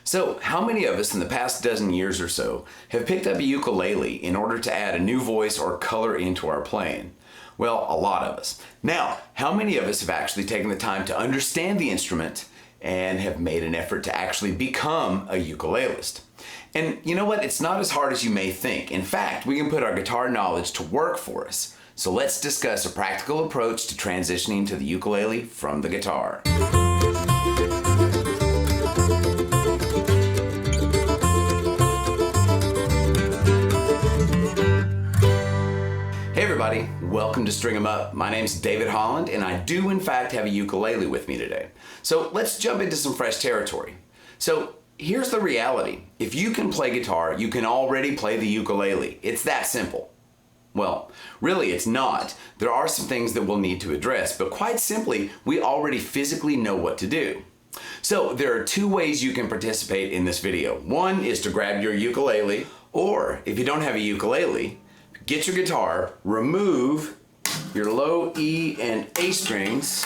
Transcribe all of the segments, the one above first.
So, how many of us in the past dozen years or so have picked up a ukulele in order to add a new voice or color into our playing? Well, a lot of us. Now, how many of us have actually taken the time to understand the instrument and have made an effort to actually become a ukulelist? And you know what? It's not as hard as you may think. In fact, we can put our guitar knowledge to work for us. So let's discuss a practical approach to transitioning to the ukulele from the guitar. Hey everybody, welcome to String 'em Up. My name's David Holland, and I do in fact have a ukulele with me today. So let's jump into some fresh territory. So here's the reality. If you can play guitar, you can already play the ukulele. It's that simple. Well, really it's not. There are some things that we'll need to address, but quite simply, we already physically know what to do. So there are two ways you can participate in this video. One is to grab your ukulele, or if you don't have a ukulele, get your guitar, remove your low E and A strings,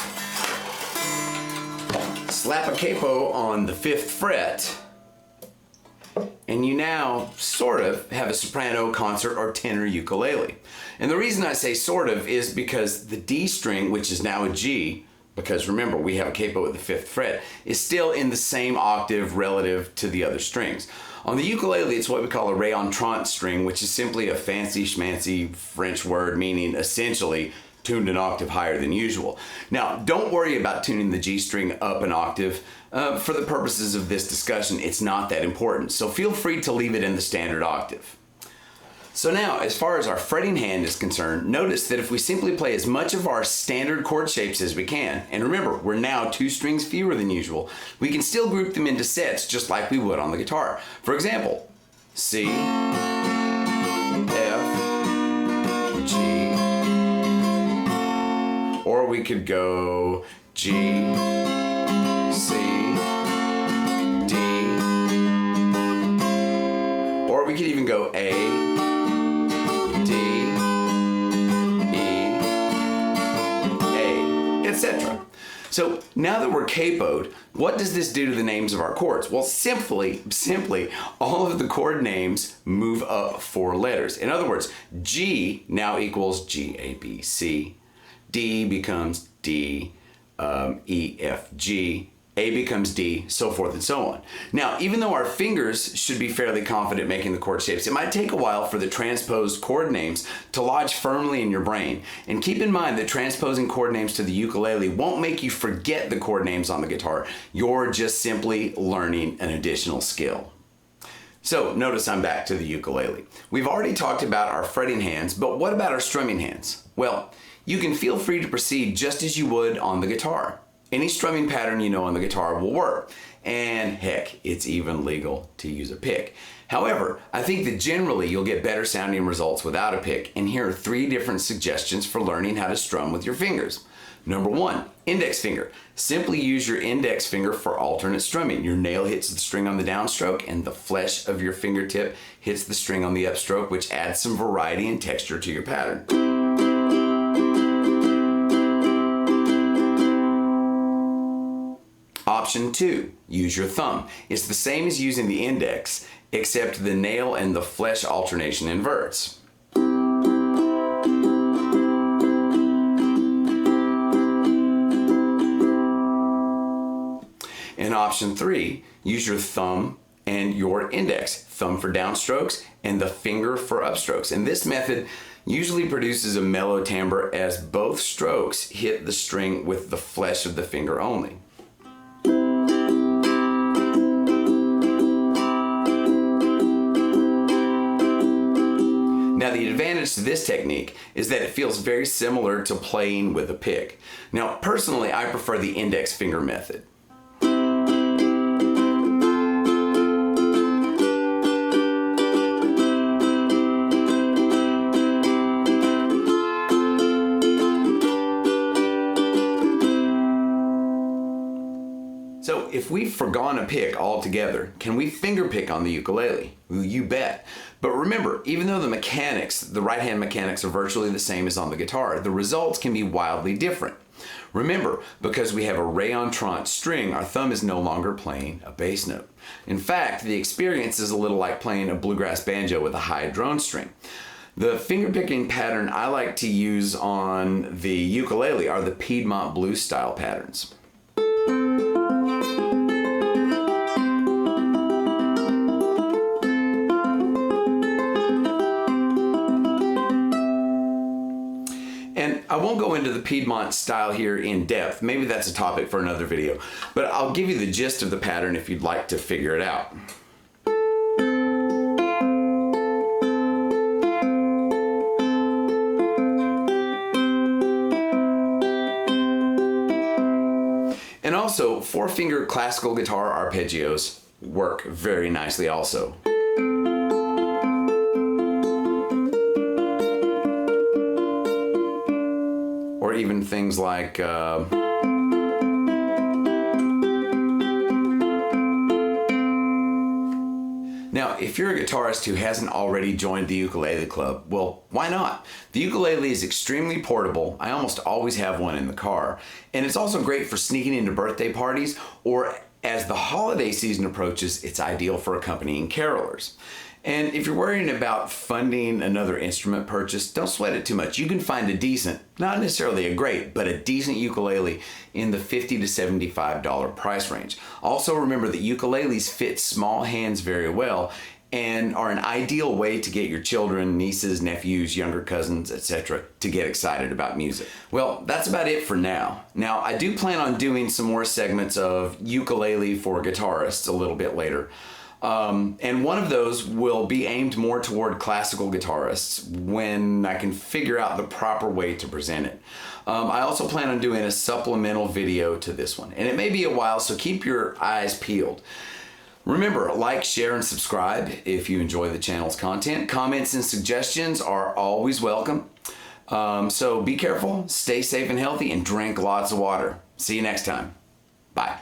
slap a capo on the 5th fret, and you now sort of have a soprano, concert, or tenor ukulele. And the reason I say sort of is because the D string, which is now a G, because remember we have a capo at the 5th fret, is still in the same octave relative to the other strings. On the ukulele, it's what we call a re-entrant string, which is simply a fancy schmancy French word meaning essentially tuned an octave higher than usual. Now, don't worry about tuning the G string up an octave. For the purposes of this discussion, it's not that important, so feel free to leave it in the standard octave. So now, as far as our fretting hand is concerned, notice that if we simply play as much of our standard chord shapes as we can, and remember, we're now 2 strings fewer than usual, we can still group them into sets just like we would on the guitar. For example, C, F, G, or we could go G, C, D, or we could even go A, etc. So now that we're capoed, what does this do to the names of our chords? Well, simply, all of the chord names move up 4 letters. In other words, G now equals G, A, B, C. D becomes D, E, F, G. A becomes D, so forth and so on. Now, even though our fingers should be fairly confident making the chord shapes, it might take a while for the transposed chord names to lodge firmly in your brain. And keep in mind that transposing chord names to the ukulele won't make you forget the chord names on the guitar. You're just simply learning an additional skill. So notice I'm back to the ukulele. We've already talked about our fretting hands, but what about our strumming hands? Well, you can feel free to proceed just as you would on the guitar. Any strumming pattern you know on the guitar will work. And heck, it's even legal to use a pick. However, I think that generally you'll get better sounding results without a pick, and here are 3 different suggestions for learning how to strum with your fingers. Number 1, index finger. Simply use your index finger for alternate strumming. Your nail hits the string on the downstroke and the flesh of your fingertip hits the string on the upstroke, which adds some variety and texture to your pattern. Option 2, use your thumb. It's the same as using the index, except the nail and the flesh alternation inverts. And option 3, use your thumb and your index. Thumb for downstrokes and the finger for upstrokes. And this method usually produces a mellow timbre as both strokes hit the string with the flesh of the finger only. Now, the advantage to this technique is that it feels very similar to playing with a pick. Now, personally, I prefer the index finger method. So if we've forgone a pick altogether, can we finger pick on the ukulele? Well, you bet. But remember, even though the mechanics, the right hand mechanics are virtually the same as on the guitar, the results can be wildly different. Remember, because we have a re-entrant string, our thumb is no longer playing a bass note. In fact, the experience is a little like playing a bluegrass banjo with a high drone string. The fingerpicking pattern I like to use on the ukulele are the Piedmont blues style patterns. And I won't go into the Piedmont style here in depth. Maybe that's a topic for another video, but I'll give you the gist of the pattern if you'd like to figure it out. And also, 4-finger classical guitar arpeggios work very nicely also. Or even things like Now, if you're a guitarist who hasn't already joined the ukulele club, well, why not? The ukulele is extremely portable. I almost always have one in the car. And it's also great for sneaking into birthday parties, or as the holiday season approaches, it's ideal for accompanying carolers. And if you're worrying about funding another instrument purchase, don't sweat it too much. You can find a decent, not necessarily a great, but a decent ukulele in the $50 to $75 price range. Also remember that ukuleles fit small hands very well and are an ideal way to get your children, nieces, nephews, younger cousins, etc. to get excited about music. Well, that's about it for now. Now, I do plan on doing some more segments of ukulele for guitarists a little bit later. And one of those will be aimed more toward classical guitarists when I can figure out the proper way to present it. I also plan on doing a supplemental video to this one, and it may be a while, so keep your eyes peeled. Remember, like, share, and subscribe if you enjoy the channel's content. Comments and suggestions are always welcome. So be careful, stay safe and healthy, and drink lots of water. See you next time. Bye.